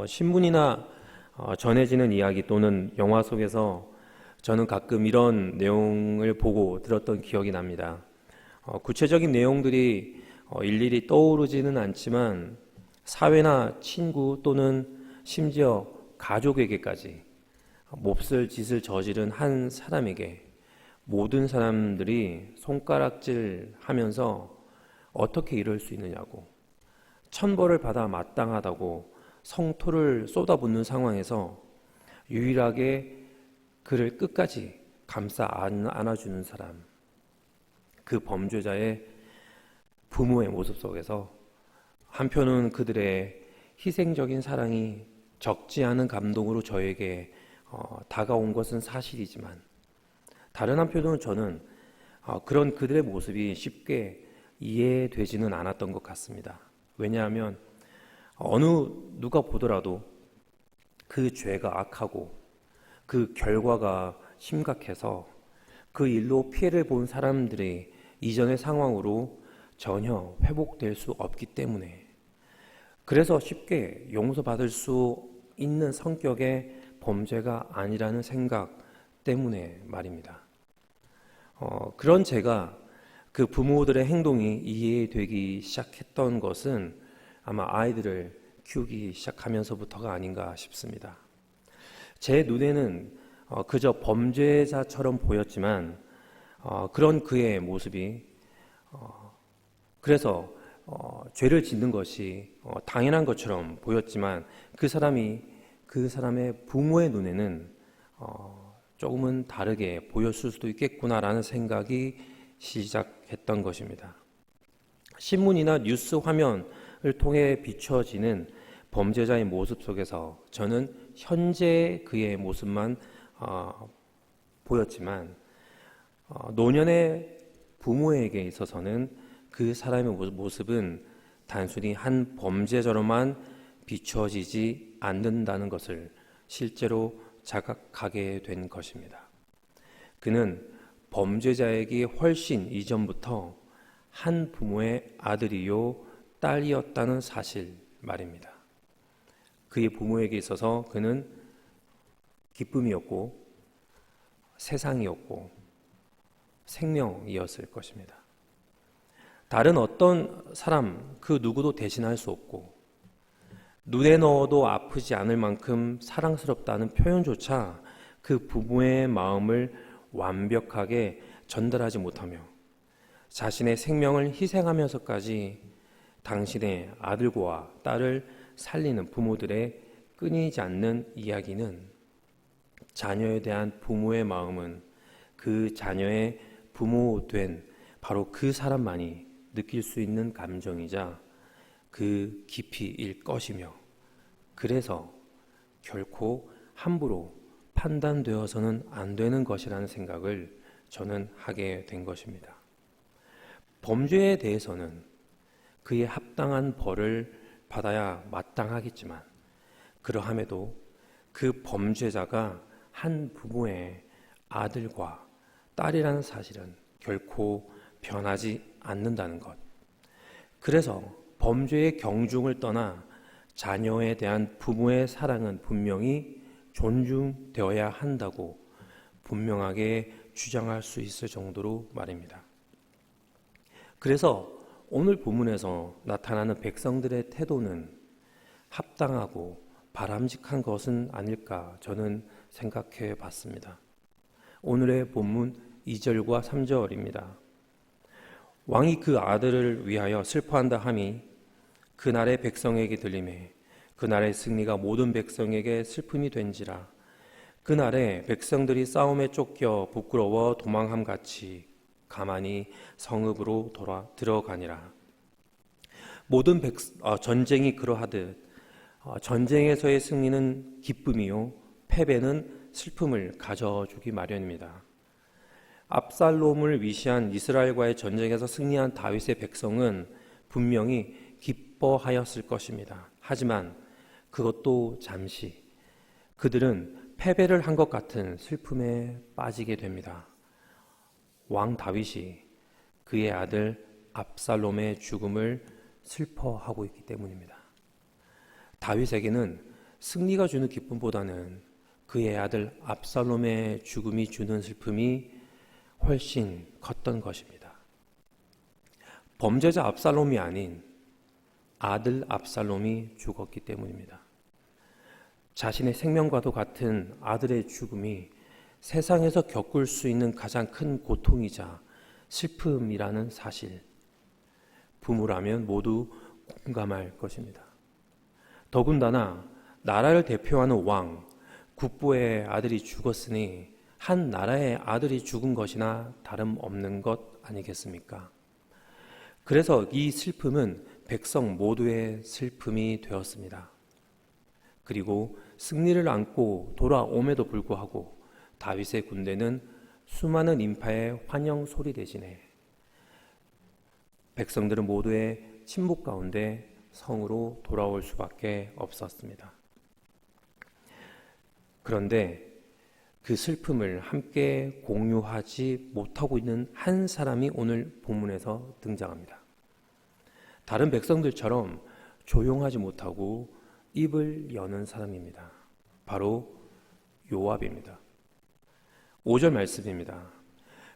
신문이나 전해지는 이야기 또는 영화 속에서 저는 가끔 이런 내용을 보고 들었던 기억이 납니다. 구체적인 내용들이 일일이 떠오르지는 않지만 사회나 친구 또는 심지어 가족에게까지 몹쓸 짓을 저지른 한 사람에게 모든 사람들이 손가락질 하면서 어떻게 이럴 수 있느냐고, 천벌을 받아 마땅하다고 성토를 쏟아붓는 상황에서 유일하게 그를 끝까지 감싸 안아주는 사람, 그 범죄자의 부모의 모습 속에서 한편은 그들의 희생적인 사랑이 적지 않은 감동으로 저에게 다가온 것은 사실이지만, 다른 한편으로는 저는 그런 그들의 모습이 쉽게 이해되지는 않았던 것 같습니다. 왜냐하면 어느 누가 보더라도 그 죄가 악하고 그 결과가 심각해서 그 일로 피해를 본 사람들이 이전의 상황으로 전혀 회복될 수 없기 때문에, 그래서 쉽게 용서받을 수 있는 성격의 범죄가 아니라는 생각 때문에 말입니다. 그런 제가 그 부모들의 행동이 이해되기 시작했던 것은 아마 아이들을 키우기 시작하면서부터가 아닌가 싶습니다. 제 눈에는 그저 범죄자처럼 보였지만 그런 그의 모습이 그래서 죄를 짓는 것이 당연한 것처럼 보였지만 그 사람의 부모의 눈에는 조금은 다르게 보였을 수도 있겠구나라는 생각이 시작했던 것입니다. 신문이나 뉴스 화면을 통해 비춰지는 범죄자의 모습 속에서 저는 현재 그의 모습만 보였지만 노년의 부모에게 있어서는 그 사람의 모습은 단순히 한 범죄자로만 비춰지지 않는다는 것을 실제로 자각하게 된 것입니다. 그는 범죄자에게 훨씬 이전부터 한 부모의 아들이요 딸이었다는 사실 말입니다. 그의 부모에게 있어서 그는 기쁨이었고 세상이었고 생명이었을 것입니다. 다른 어떤 사람 그 누구도 대신할 수 없고 눈에 넣어도 아프지 않을 만큼 사랑스럽다는 표현조차 그 부모의 마음을 완벽하게 전달하지 못하며 자신의 생명을 희생하면서까지 당신의 아들과 딸을 살리는 부모들의 끊이지 않는 이야기는, 자녀에 대한 부모의 마음은 그 자녀의 부모된 바로 그 사람만이 느낄 수 있는 감정이자 그 깊이일 것이며, 그래서 결코 함부로 판단되어서는 안 되는 것이라는 생각을 저는 하게 된 것입니다. 범죄에 대해서는 그에 합당한 벌을 받아야 마땅하겠지만, 그러함에도 그 범죄자가 한 부모의 아들과 딸이라는 사실은 결코 변하지 않는다는 것. 그래서 범죄의 경중을 떠나 자녀에 대한 부모의 사랑은 분명히 존중되어야 한다고 분명하게 주장할 수 있을 정도로 말입니다. 그래서 오늘 본문에서 나타나는 백성들의 태도는 합당하고 바람직한 것은 아닐까 저는 생각해 봤습니다. 오늘의 본문 2절과 3절입니다. 왕이 그 아들을 위하여 슬퍼한다 함이 그날의 백성에게 들리매 그날의 승리가 모든 백성에게 슬픔이 된지라. 그날에 백성들이 싸움에 쫓겨 부끄러워 도망함 같이 가만히 성읍으로 들어가니라. 모든 전쟁이 그러하듯 전쟁에서의 승리는 기쁨이요 패배는 슬픔을 가져주기 마련입니다. 압살롬을 위시한 이스라엘과의 전쟁에서 승리한 다윗의 백성은 분명히 기뻐하였을 것입니다. 하지만 그것도 잠시, 그들은 패배를 한 것 같은 슬픔에 빠지게 됩니다. 왕 다윗이 그의 아들 압살롬의 죽음을 슬퍼하고 있기 때문입니다. 다윗에게는 승리가 주는 기쁨보다는 그의 아들 압살롬의 죽음이 주는 슬픔이 훨씬 컸던 것입니다. 범죄자 압살롬이 아닌 아들 압살롬이 죽었기 때문입니다. 자신의 생명과도 같은 아들의 죽음이 세상에서 겪을 수 있는 가장 큰 고통이자 슬픔이라는 사실, 부모라면 모두 공감할 것입니다. 더군다나 나라를 대표하는 왕, 국보의 아들이 죽었으니 한 나라의 아들이 죽은 것이나 다름없는 것 아니겠습니까? 그래서 이 슬픔은 백성 모두의 슬픔이 되었습니다. 그리고 승리를 안고 돌아옴에도 불구하고 다윗의 군대는 수많은 인파의 환영 소리 대신에 백성들은 모두의 침묵 가운데 성으로 돌아올 수밖에 없었습니다. 그런데 그 슬픔을 함께 공유하지 못하고 있는 한 사람이 오늘 본문에서 등장합니다. 다른 백성들처럼 조용하지 못하고 입을 여는 사람입니다. 바로 요압입니다. 5절 말씀입니다.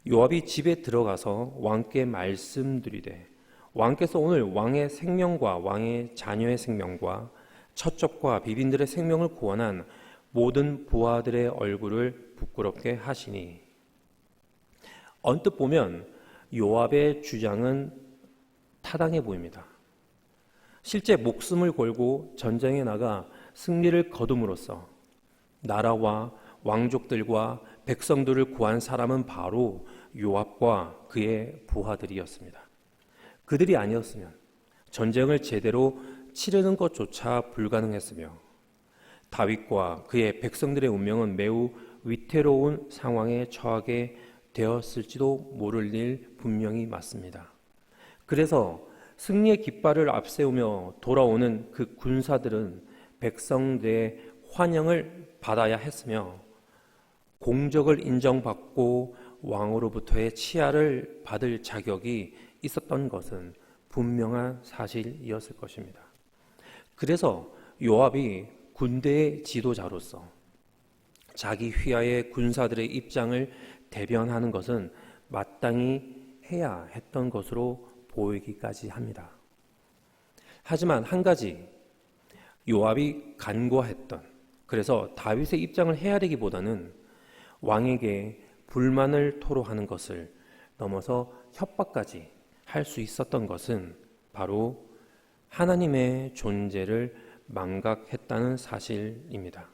요압이 집에 들어가서 왕께 말씀드리되 왕께서 오늘 왕의 생명과 왕의 자녀의 생명과 첩첩과 비빈들의 생명을 구원한 모든 부하들의 얼굴을 부끄럽게 하시니. 언뜻 보면 요압의 주장은 타당해 보입니다. 실제 목숨을 걸고 전쟁에 나가 승리를 거둠으로써 나라와 왕족들과 백성들을 구한 사람은 바로 요압과 그의 부하들이었습니다. 그들이 아니었으면 전쟁을 제대로 치르는 것조차 불가능했으며 다윗과 그의 백성들의 운명은 매우 위태로운 상황에 처하게 되었을지도 모를 일 분명히 맞습니다. 그래서 승리의 깃발을 앞세우며 돌아오는 그 군사들은 백성들의 환영을 받아야 했으며 공적을 인정받고 왕으로부터의 치하를 받을 자격이 있었던 것은 분명한 사실이었을 것입니다. 그래서 요압이 군대의 지도자로서 자기 휘하의 군사들의 입장을 대변하는 것은 마땅히 해야 했던 것으로 보이기까지 합니다. 하지만 한 가지, 요압이 간과했던, 그래서 다윗의 입장을 헤아리기보다는 왕에게 불만을 토로하는 것을 넘어서 협박까지 할 수 있었던 것은 바로 하나님의 존재를 망각했다는 사실입니다.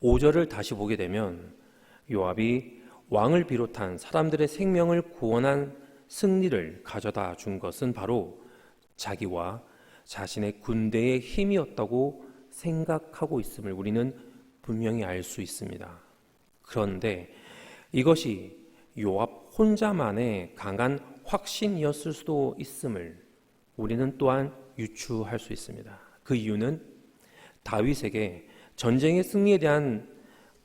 5절을 다시 보게 되면 요압이 왕을 비롯한 사람들의 생명을 구원한 승리를 가져다 준 것은 바로 자기와 자신의 군대의 힘이었다고 생각하고 있음을 우리는 분명히 알 수 있습니다. 그런데 이것이 요압 혼자만의 강한 확신이었을 수도 있음을 우리는 또한 유추할 수 있습니다. 그 이유는 다윗에게 전쟁의 승리에 대한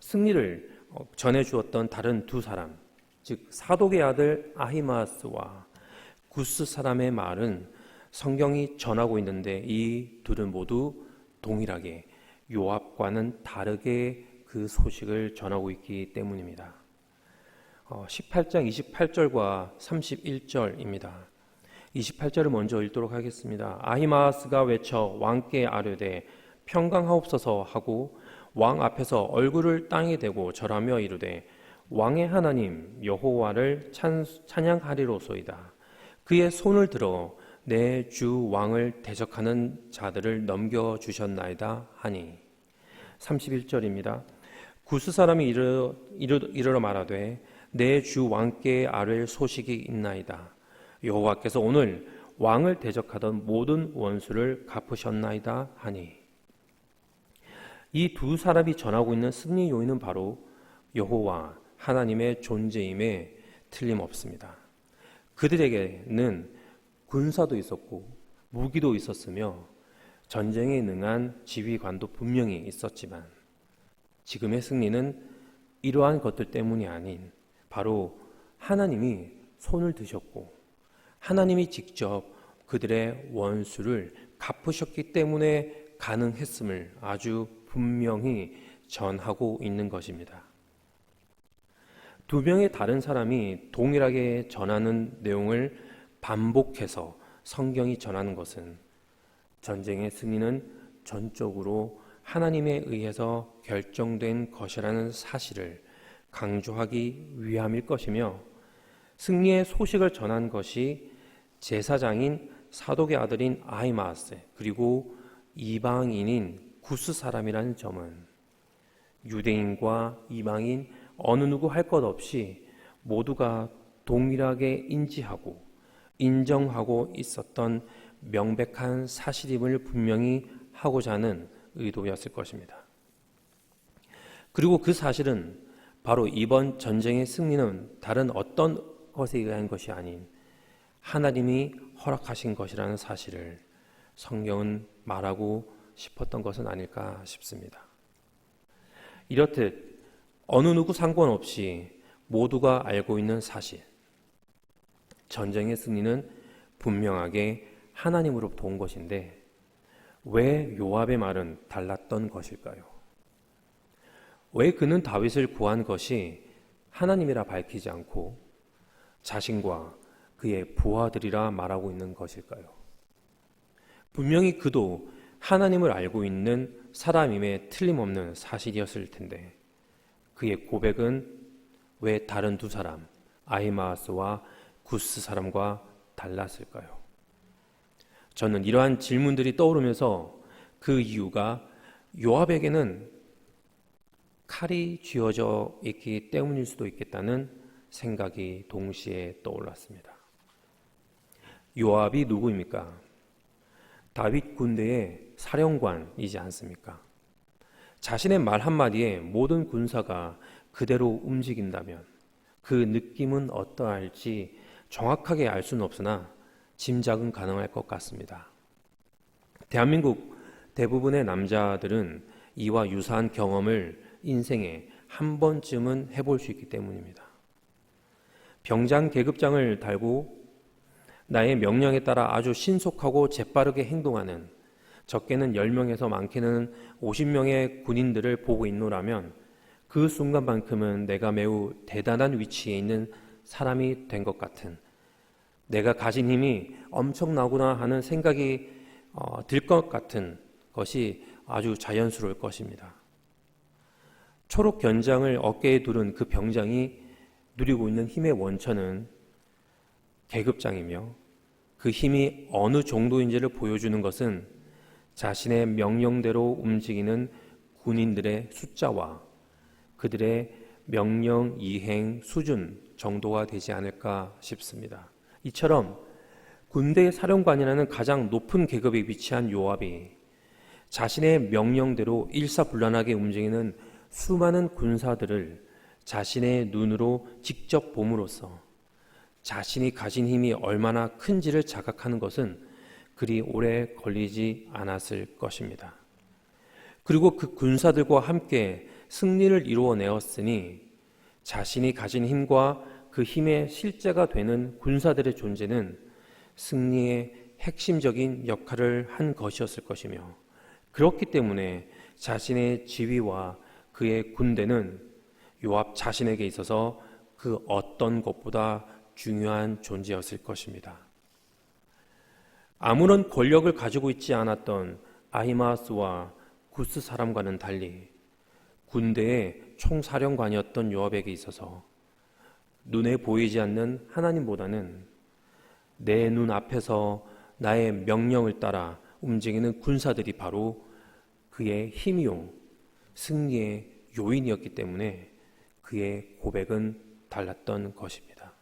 승리를 전해주었던 다른 두 사람, 즉 사독의 아들 아히마스와 구스 사람의 말은 성경이 전하고 있는데 이 둘은 모두 동일하게 요압과는 다르게 그 소식을 전하고 있기 때문입니다. 18장 28절과 31절입니다. 28절을 먼저 읽도록 하겠습니다. 아히마스가 외쳐 왕께 아뢰되 평강하옵소서 하고 왕 앞에서 얼굴을 땅에 대고 절하며 이르되 왕의 하나님 여호와를 찬양하리로소이다. 그의 손을 들어 내 주 왕을 대적하는 자들을 넘겨주셨나이다 하니. 31절입니다. 구스 사람이 이르러 말하되 내 주 왕께 아뢰 소식이 있나이다. 여호와께서 오늘 왕을 대적하던 모든 원수를 갚으셨나이다 하니. 이 두 사람이 전하고 있는 승리 요인은 바로 여호와 하나님의 존재임에 틀림없습니다. 그들에게는 군사도 있었고 무기도 있었으며 전쟁에 능한 지휘관도 분명히 있었지만 지금의 승리는 이러한 것들 때문이 아닌 바로 하나님이 손을 드셨고 하나님이 직접 그들의 원수를 갚으셨기 때문에 가능했음을 아주 분명히 전하고 있는 것입니다. 두 명의 다른 사람이 동일하게 전하는 내용을 반복해서 성경이 전하는 것은 전쟁의 승리는 전적으로 하나님에 의해서 결정된 것이라는 사실을 강조하기 위함일 것이며, 승리의 소식을 전한 것이 제사장인 사독의 아들인 아히마아스 그리고 이방인인 구스 사람이라는 점은 유대인과 이방인 어느 누구 할 것 없이 모두가 동일하게 인지하고 인정하고 있었던 명백한 사실임을 분명히 하고자 하는 의도였을 것입니다. 그리고 그 사실은 바로 이번 전쟁의 승리는 다른 어떤 것에 의한 것이 아닌 하나님이 허락하신 것이라는 사실을 성경은 말하고 싶었던 것은 아닐까 싶습니다. 이렇듯 어느 누구 상관없이 모두가 알고 있는 사실, 전쟁의 승리는 분명하게 하나님으로부터 온 것인데 왜 요압의 말은 달랐던 것일까요? 왜 그는 다윗을 구한 것이 하나님이라 밝히지 않고 자신과 그의 부하들이라 말하고 있는 것일까요? 분명히 그도 하나님을 알고 있는 사람임에 틀림없는 사실이었을 텐데 그의 고백은 왜 다른 두 사람, 아히마아스와 구스 사람과 달랐을까요? 저는 이러한 질문들이 떠오르면서 그 이유가 요압에게는 칼이 쥐어져 있기 때문일 수도 있겠다는 생각이 동시에 떠올랐습니다. 요압이 누구입니까? 다윗 군대의 사령관이지 않습니까? 자신의 말 한마디에 모든 군사가 그대로 움직인다면 그 느낌은 어떠할지 정확하게 알 수는 없으나 짐작은 가능할 것 같습니다. 대한민국 대부분의 남자들은 이와 유사한 경험을 인생에 한 번쯤은 해볼 수 있기 때문입니다. 병장 계급장을 달고 나의 명령에 따라 아주 신속하고 재빠르게 행동하는 적게는 10명에서 많게는 50명의 군인들을 보고 있노라면 그 순간만큼은 내가 매우 대단한 위치에 있는 사람이 된 것 같은, 내가 가진 힘이 엄청나구나 하는 생각이 들 것 같은 것이 아주 자연스러울 것입니다. 초록 견장을 어깨에 두른 그 병장이 누리고 있는 힘의 원천은 계급장이며 그 힘이 어느 정도인지를 보여주는 것은 자신의 명령대로 움직이는 군인들의 숫자와 그들의 명령 이행 수준 정도가 되지 않을까 싶습니다. 이처럼 군대의 사령관이라는 가장 높은 계급에 위치한 요압이 자신의 명령대로 일사불란하게 움직이는 수많은 군사들을 자신의 눈으로 직접 봄으로써 자신이 가진 힘이 얼마나 큰지를 자각하는 것은 그리 오래 걸리지 않았을 것입니다. 그리고 그 군사들과 함께 승리를 이루어내었으니 자신이 가진 힘과 그 힘의 실제가 되는 군사들의 존재는 승리의 핵심적인 역할을 한 것이었을 것이며, 그렇기 때문에 자신의 지위와 그의 군대는 요압 자신에게 있어서 그 어떤 것보다 중요한 존재였을 것입니다. 아무런 권력을 가지고 있지 않았던 아히마아스와 구스 사람과는 달리 군대의 총사령관이었던 요압에게 있어서 눈에 보이지 않는 하나님보다는 내 눈 앞에서 나의 명령을 따라 움직이는 군사들이 바로 그의 힘이요 승리의 요인이었기 때문에 그의 고백은 달랐던 것입니다.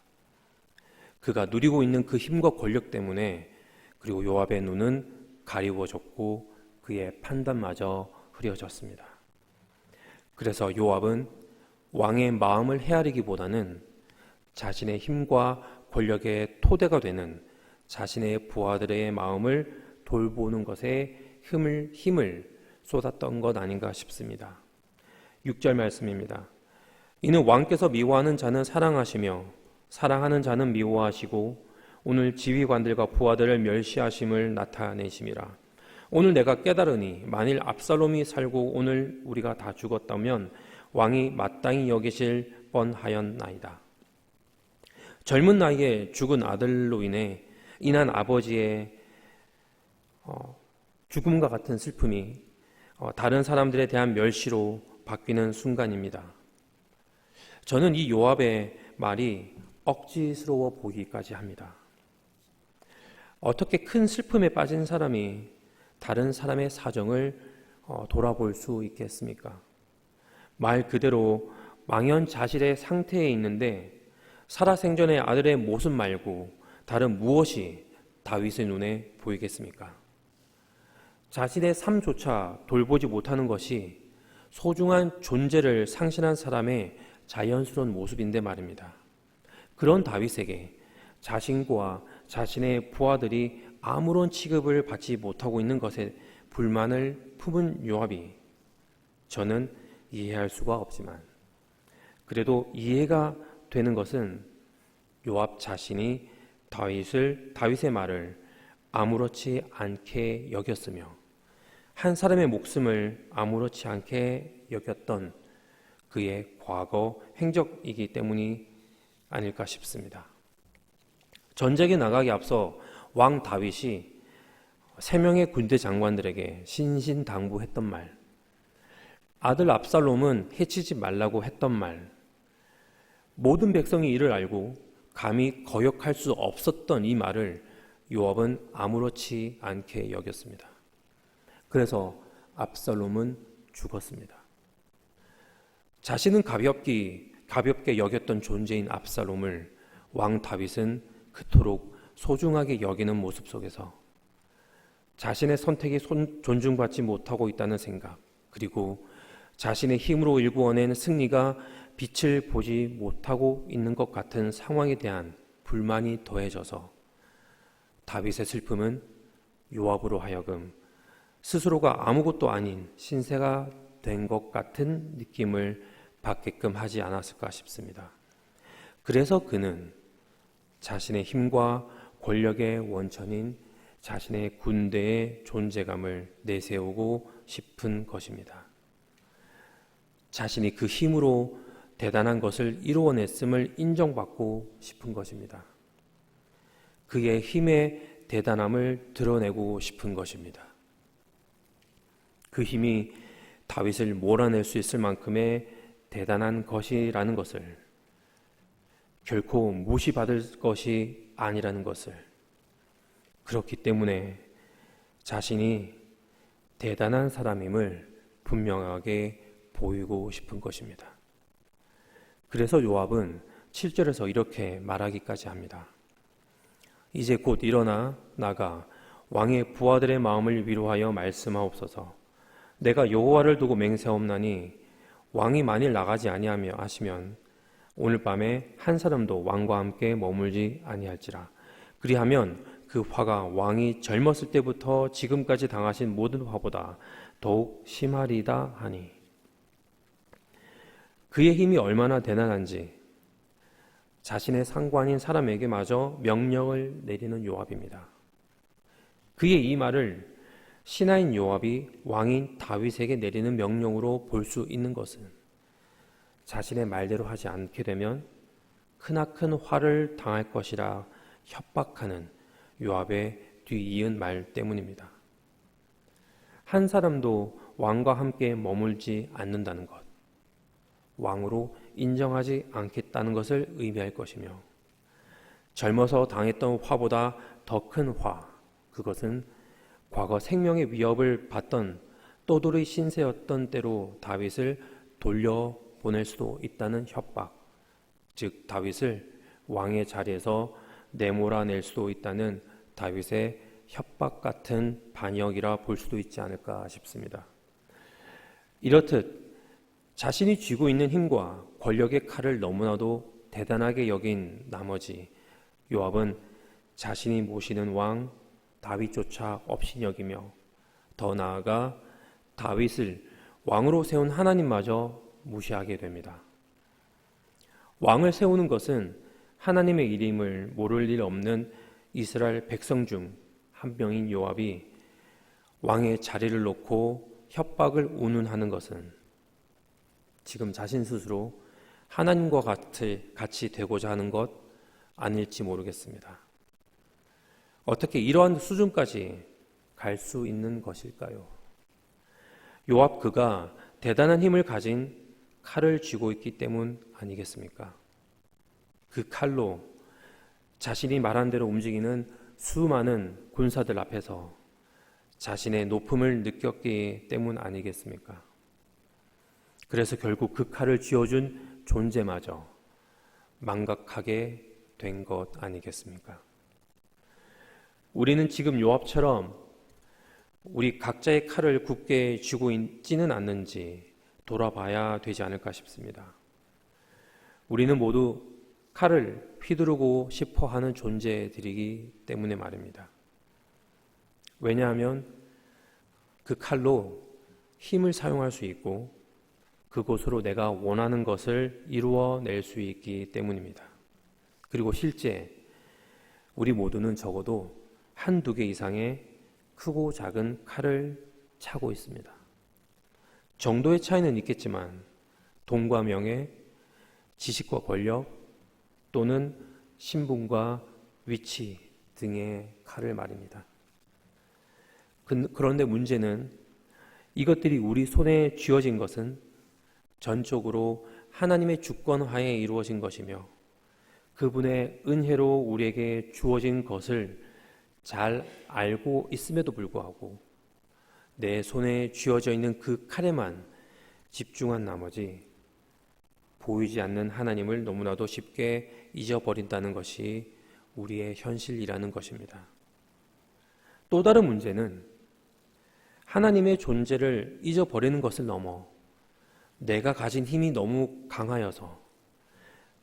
그가 누리고 있는 그 힘과 권력 때문에, 그리고 요압의 눈은 가리워졌고 그의 판단마저 흐려졌습니다. 그래서 요압은 왕의 마음을 헤아리기보다는 자신의 힘과 권력의 토대가 되는 자신의 부하들의 마음을 돌보는 것에 힘을 쏟았던 것 아닌가 싶습니다. 6절 말씀입니다. 이는 왕께서 미워하는 자는 사랑하시며 사랑하는 자는 미워하시고 오늘 지휘관들과 부하들을 멸시하심을 나타내심이라. 오늘 내가 깨달으니 만일 압살롬이 살고 오늘 우리가 다 죽었다면 왕이 마땅히 여기실 뻔하였나이다. 젊은 나이에 죽은 아들로 인한 아버지의 죽음과 같은 슬픔이 다른 사람들에 대한 멸시로 바뀌는 순간입니다. 저는 이 요압의 말이 억지스러워 보이기까지 합니다. 어떻게 큰 슬픔에 빠진 사람이 다른 사람의 사정을 돌아볼 수 있겠습니까? 말 그대로 망연자실의 상태에 있는데 살아생전의 아들의 모습 말고 다른 무엇이 다윗의 눈에 보이겠습니까? 자신의 삶조차 돌보지 못하는 것이 소중한 존재를 상실한 사람의 자연스러운 모습인데 말입니다. 그런 다윗에게 자신과 자신의 부하들이 아무런 취급을 받지 못하고 있는 것에 불만을 품은 요압이 저는 이해할 수가 없지만 그래도 이해가 되는 것은 요압 자신이 다윗의 말을 아무렇지 않게 여겼으며 한 사람의 목숨을 아무렇지 않게 여겼던 그의 과거 행적이기 때문이 아닐까 싶습니다. 전쟁에 나가기 앞서 왕 다윗이 3명의 군대 장관들에게 신신당부했던 말, 아들 압살롬은 해치지 말라고 했던 말, 모든 백성이 이를 알고 감히 거역할 수 없었던 이 말을 요압은 아무렇지 않게 여겼습니다. 그래서 압살롬은 죽었습니다. 자신은 가볍게 여겼던 존재인 압살롬을 왕 다윗은 그토록 소중하게 여기는 모습 속에서 자신의 선택이 존중받지 못하고 있다는 생각, 그리고 자신의 힘으로 일구어낸 승리가 빛을 보지 못하고 있는 것 같은 상황에 대한 불만이 더해져서 다윗의 슬픔은 요압으로 하여금 스스로가 아무것도 아닌 신세가 된 것 같은 느낌을 받게끔 하지 않았을까 싶습니다. 그래서 그는 자신의 힘과 권력의 원천인 자신의 군대의 존재감을 내세우고 싶은 것입니다. 자신이 그 힘으로 대단한 것을 이루어냈음을 인정받고 싶은 것입니다. 그의 힘의 대단함을 드러내고 싶은 것입니다. 그 힘이 다윗을 몰아낼 수 있을 만큼의 대단한 것이라는 것을, 결코 무시받을 것이 아니라는 것을, 그렇기 때문에 자신이 대단한 사람임을 분명하게 보이고 싶은 것입니다. 그래서 요압은 7절에서 이렇게 말하기까지 합니다. 이제 곧 일어나 나가 왕의 부하들의 마음을 위로하여 말씀하옵소서. 내가 여호와를 두고 맹세하옵나니 왕이 만일 나가지 아니하며 하시면 오늘 밤에 한 사람도 왕과 함께 머물지 아니할지라. 그리하면 그 화가 왕이 젊었을 때부터 지금까지 당하신 모든 화보다 더욱 심하리다 하니. 그의 힘이 얼마나 대단한지 자신의 상관인 사람에게 마저 명령을 내리는 요압입니다. 그의 이 말을 신하인 요압이 왕인 다윗에게 내리는 명령으로 볼 수 있는 것은 자신의 말대로 하지 않게 되면 크나큰 화를 당할 것이라 협박하는 요압의 뒤이은 말 때문입니다. 한 사람도 왕과 함께 머물지 않는다는 것, 왕으로 인정하지 않겠다는 것을 의미할 것이며, 젊어서 당했던 화보다 더 큰 화, 그것은 과거 생명의 위협을 받던 떠돌이 신세였던 때로 다윗을 돌려보낼 수도 있다는 협박, 즉 다윗을 왕의 자리에서 내몰아낼 수도 있다는 다윗의 협박 같은 반역이라 볼 수도 있지 않을까 싶습니다. 이렇듯 자신이 쥐고 있는 힘과 권력의 칼을 너무나도 대단하게 여긴 나머지 요압은 자신이 모시는 왕 다윗조차 업신여기며 더 나아가 다윗을 왕으로 세운 하나님마저 무시하게 됩니다. 왕을 세우는 것은 하나님의 이름을 모를 일 없는 이스라엘 백성 중 한 명인 요압이 왕의 자리를 놓고 협박을 운운하는 것은 지금 자신 스스로 하나님과 같이 되고자 하는 것 아닐지 모르겠습니다. 어떻게 이러한 수준까지 갈 수 있는 것일까요? 요압 그가 대단한 힘을 가진 칼을 쥐고 있기 때문 아니겠습니까? 그 칼로 자신이 말한 대로 움직이는 수많은 군사들 앞에서 자신의 높음을 느꼈기 때문 아니겠습니까? 그래서 결국 그 칼을 쥐어준 존재마저 망각하게 된 것 아니겠습니까? 우리는 지금 요압처럼 우리 각자의 칼을 굳게 쥐고 있지는 않는지 돌아봐야 되지 않을까 싶습니다. 우리는 모두 칼을 휘두르고 싶어 하는 존재들이기 때문에 말입니다. 왜냐하면 그 칼로 힘을 사용할 수 있고 그곳으로 내가 원하는 것을 이루어낼 수 있기 때문입니다. 그리고 실제 우리 모두는 적어도 한두 개 이상의 크고 작은 칼을 차고 있습니다. 정도의 차이는 있겠지만 돈과 명예, 지식과 권력 또는 신분과 위치 등의 칼을 말입니다. 그런데 문제는 이것들이 우리 손에 쥐어진 것은 전적으로 하나님의 주권하에 이루어진 것이며 그분의 은혜로 우리에게 주어진 것을 잘 알고 있음에도 불구하고 내 손에 쥐어져 있는 그 칼에만 집중한 나머지 보이지 않는 하나님을 너무나도 쉽게 잊어버린다는 것이 우리의 현실이라는 것입니다. 또 다른 문제는 하나님의 존재를 잊어버리는 것을 넘어 내가 가진 힘이 너무 강하여서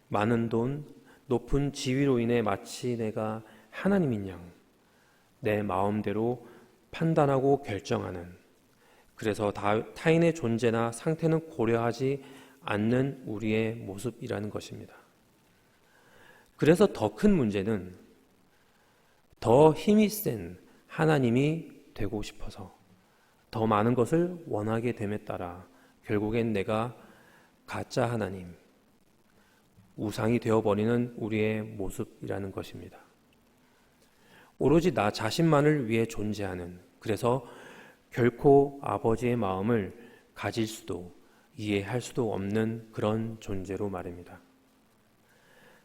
많은 돈, 높은 지위로 인해 마치 내가 하나님인 양 내 마음대로 판단하고 결정하는, 그래서 타인의 존재나 상태는 고려하지 않는 우리의 모습이라는 것입니다. 그래서 더 큰 문제는 더 힘이 센 하나님이 되고 싶어서 더 많은 것을 원하게 됨에 따라 결국엔 내가 가짜 하나님, 우상이 되어버리는 우리의 모습이라는 것입니다. 오로지 나 자신만을 위해 존재하는, 그래서 결코 아버지의 마음을 가질 수도 이해할 수도 없는 그런 존재로 말입니다.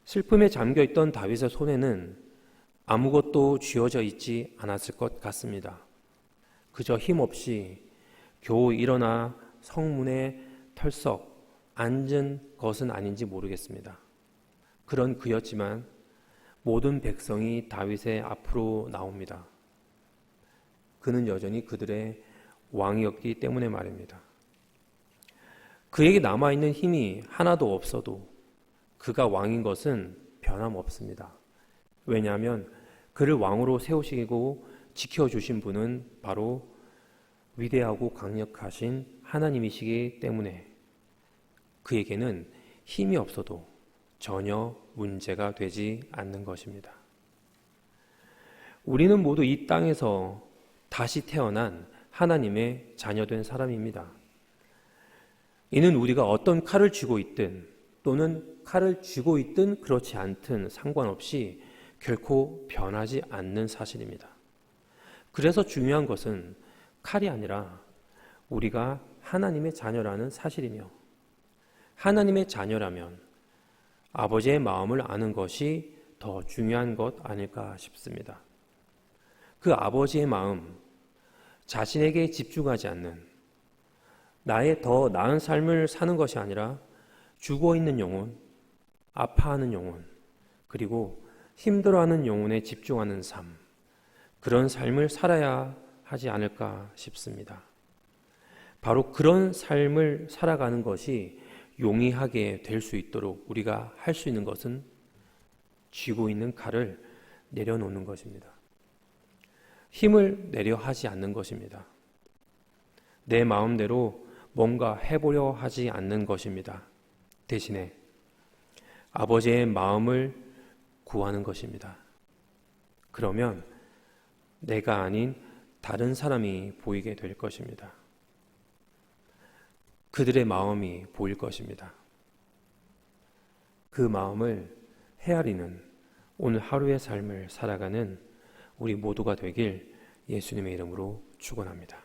슬픔에 잠겨있던 다윗의 손에는 아무것도 쥐어져 있지 않았을 것 같습니다. 그저 힘없이 겨우 일어나 성문에 털썩 앉은 것은 아닌지 모르겠습니다. 그런 그였지만 모든 백성이 다윗의 앞으로 나옵니다. 그는 여전히 그들의 왕이었기 때문에 말입니다. 그에게 남아있는 힘이 하나도 없어도 그가 왕인 것은 변함없습니다. 왜냐하면 그를 왕으로 세우시고 지켜주신 분은 바로 위대하고 강력하신 하나님이시기 때문에 그에게는 힘이 없어도 전혀 문제가 되지 않는 것입니다. 우리는 모두 이 땅에서 다시 태어난 하나님의 자녀된 사람입니다. 이는 우리가 어떤 칼을 쥐고 있든 또는 칼을 쥐고 있든 그렇지 않든 상관없이 결코 변하지 않는 사실입니다. 그래서 중요한 것은 칼이 아니라 우리가 하나님의 자녀라는 사실이며 하나님의 자녀라면 아버지의 마음을 아는 것이 더 중요한 것 아닐까 싶습니다. 그 아버지의 마음, 자신에게 집중하지 않는, 나의 더 나은 삶을 사는 것이 아니라 죽어있는 영혼, 아파하는 영혼, 그리고 힘들어하는 영혼에 집중하는 삶, 그런 삶을 살아야 하지 않을까 싶습니다. 바로 그런 삶을 살아가는 것이 용이하게 될 수 있도록 우리가 할 수 있는 것은 쥐고 있는 칼을 내려놓는 것입니다. 힘을 내려 하지 않는 것입니다. 내 마음대로 뭔가 해보려 하지 않는 것입니다. 대신에 아버지의 마음을 구하는 것입니다. 그러면 내가 아닌 다른 사람이 보이게 될 것입니다. 그들의 마음이 보일 것입니다. 그 마음을 헤아리는 오늘 하루의 삶을 살아가는 우리 모두가 되길 예수님의 이름으로 축원합니다.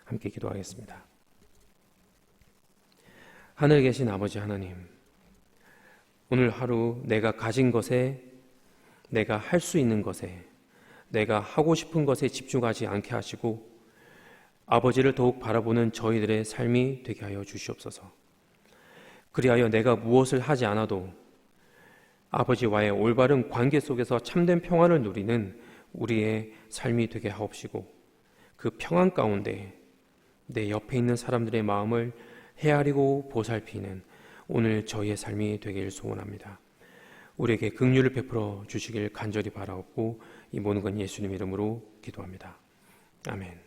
함께 기도하겠습니다. 하늘에 계신 아버지 하나님, 오늘 하루 내가 가진 것에, 내가 할 수 있는 것에, 내가 하고 싶은 것에 집중하지 않게 하시고 아버지를 더욱 바라보는 저희들의 삶이 되게 하여 주시옵소서. 그리하여 내가 무엇을 하지 않아도 아버지와의 올바른 관계 속에서 참된 평안을 누리는 우리의 삶이 되게 하옵시고, 그 평안 가운데 내 옆에 있는 사람들의 마음을 헤아리고 보살피는 오늘 저희의 삶이 되길 소원합니다. 우리에게 긍휼을 베풀어 주시길 간절히 바라옵고 이 모든 건 예수님 이름으로 기도합니다. 아멘.